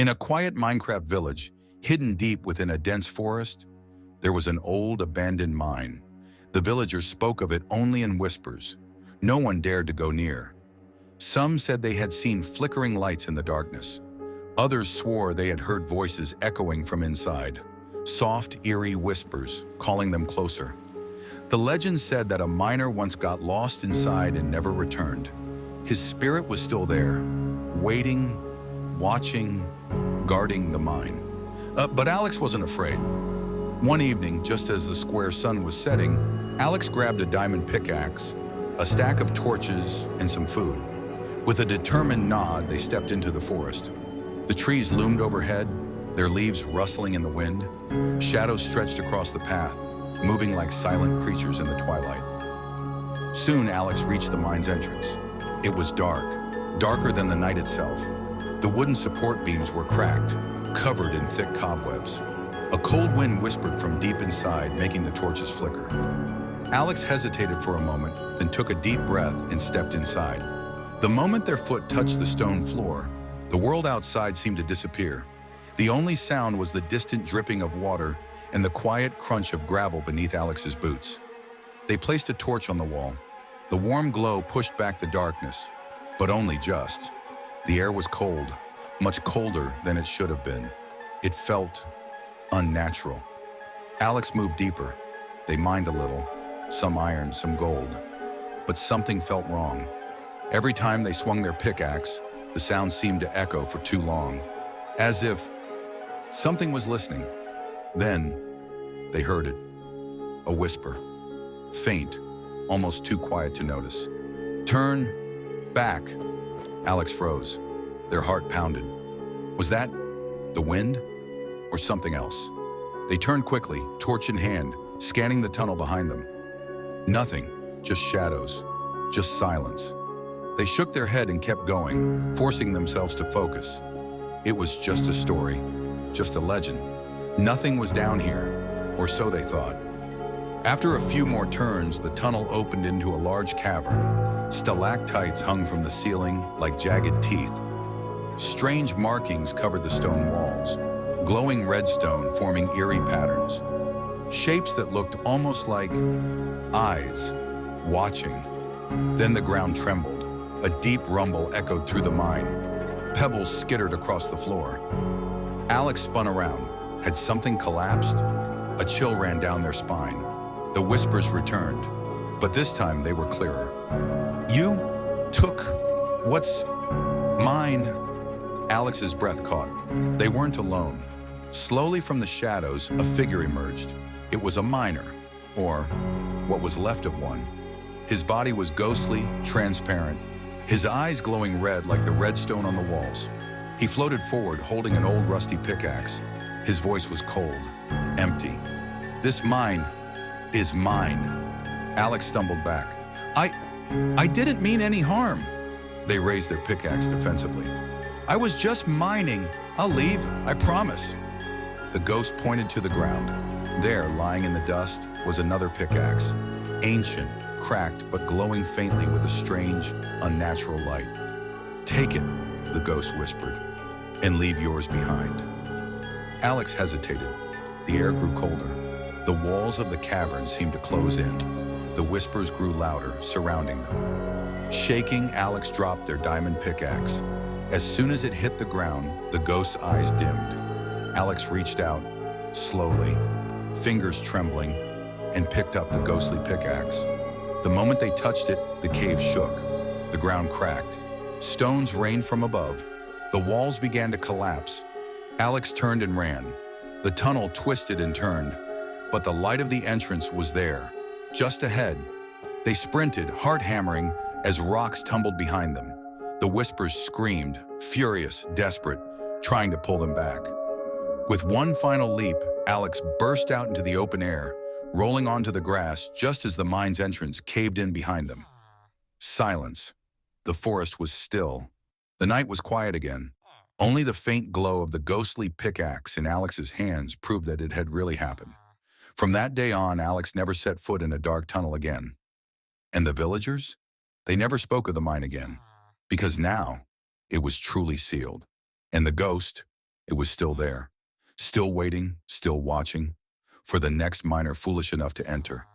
In a quiet Minecraft village, hidden deep within a dense forest, there was an old abandoned mine. The villagers spoke of it only in whispers. No one dared to go near. Some said they had seen flickering lights in the darkness. Others swore they had heard voices echoing from inside, soft, eerie whispers calling them closer. The legend said that a miner once got lost inside and never returned. His spirit was still there, waiting, watching, guarding the mine. But Alex wasn't afraid. One evening, just as the square sun was setting, Alex grabbed a diamond pickaxe, a stack of torches, and some food. With a determined nod, they stepped into the forest. The trees loomed overhead, their leaves rustling in the wind. Shadows stretched across the path, moving like silent creatures in the twilight. Soon, Alex reached the mine's entrance. It was dark, darker than the night itself. The wooden support beams were cracked, covered in thick cobwebs. A cold wind whispered from deep inside, making the torches flicker. Alex hesitated for a moment, then took a deep breath and stepped inside. The moment their foot touched the stone floor, the world outside seemed to disappear. The only sound was the distant dripping of water and the quiet crunch of gravel beneath Alex's boots. They placed a torch on the wall. The warm glow pushed back the darkness, but only just. The air was cold, much colder than it should have been. It felt unnatural. Alex moved deeper. They mined a little, some iron, some gold. But something felt wrong. Every time they swung their pickaxe, the sound seemed to echo for too long, as if something was listening. Then they heard it, a whisper, faint, almost too quiet to notice. "Turn back." Alex froze. Their heart pounded. Was that the wind or something else? They turned quickly, torch in hand, scanning the tunnel behind them. Nothing, just shadows, just silence. They shook their head and kept going, forcing themselves to focus. It was just a story, just a legend. Nothing was down here, or so they thought. After a few more turns, the tunnel opened into a large cavern. Stalactites hung from the ceiling like jagged teeth. Strange markings covered the stone walls, glowing redstone forming eerie patterns. Shapes that looked almost like eyes, watching. Then the ground trembled. A deep rumble echoed through the mine. Pebbles skittered across the floor. Alex spun around. Had something collapsed? A chill ran down their spine. The whispers returned, but this time they were clearer. "You took what's mine?" Alex's breath caught. They weren't alone. Slowly from the shadows, a figure emerged. It was a miner, or what was left of one. His body was ghostly, transparent, his eyes glowing red like the redstone on the walls. He floated forward, holding an old rusty pickaxe. His voice was cold, empty. "This mine is mine." Alex stumbled back. I didn't mean any harm." They raised their pickaxe defensively. "I was just mining. I'll leave, I promise." The ghost pointed to the ground. There, lying in the dust, was another pickaxe, ancient, cracked, but glowing faintly with a strange, unnatural light. "Take it," the ghost whispered, "and leave yours behind." Alex hesitated. The air grew colder. The walls of the cavern seemed to close in. The whispers grew louder, surrounding them. Shaking, Alex dropped their diamond pickaxe. As soon as it hit the ground, the ghost's eyes dimmed. Alex reached out, slowly, fingers trembling, and picked up the ghostly pickaxe. The moment they touched it, the cave shook. The ground cracked. Stones rained from above. The walls began to collapse. Alex turned and ran. The tunnel twisted and turned, but the light of the entrance was there, just ahead. They sprinted, heart hammering, as rocks tumbled behind them. The whispers screamed, furious, desperate, trying to pull them back. With one final leap, Alex burst out into the open air, rolling onto the grass just as the mine's entrance caved in behind them. Silence. The forest was still. The night was quiet again. Only the faint glow of the ghostly pickaxe in Alex's hands proved that it had really happened. From that day on, Alex never set foot in a dark tunnel again. And the villagers? They never spoke of the mine again, because now it was truly sealed. And the ghost, It was still there, still waiting, still watching, for the next miner foolish enough to enter.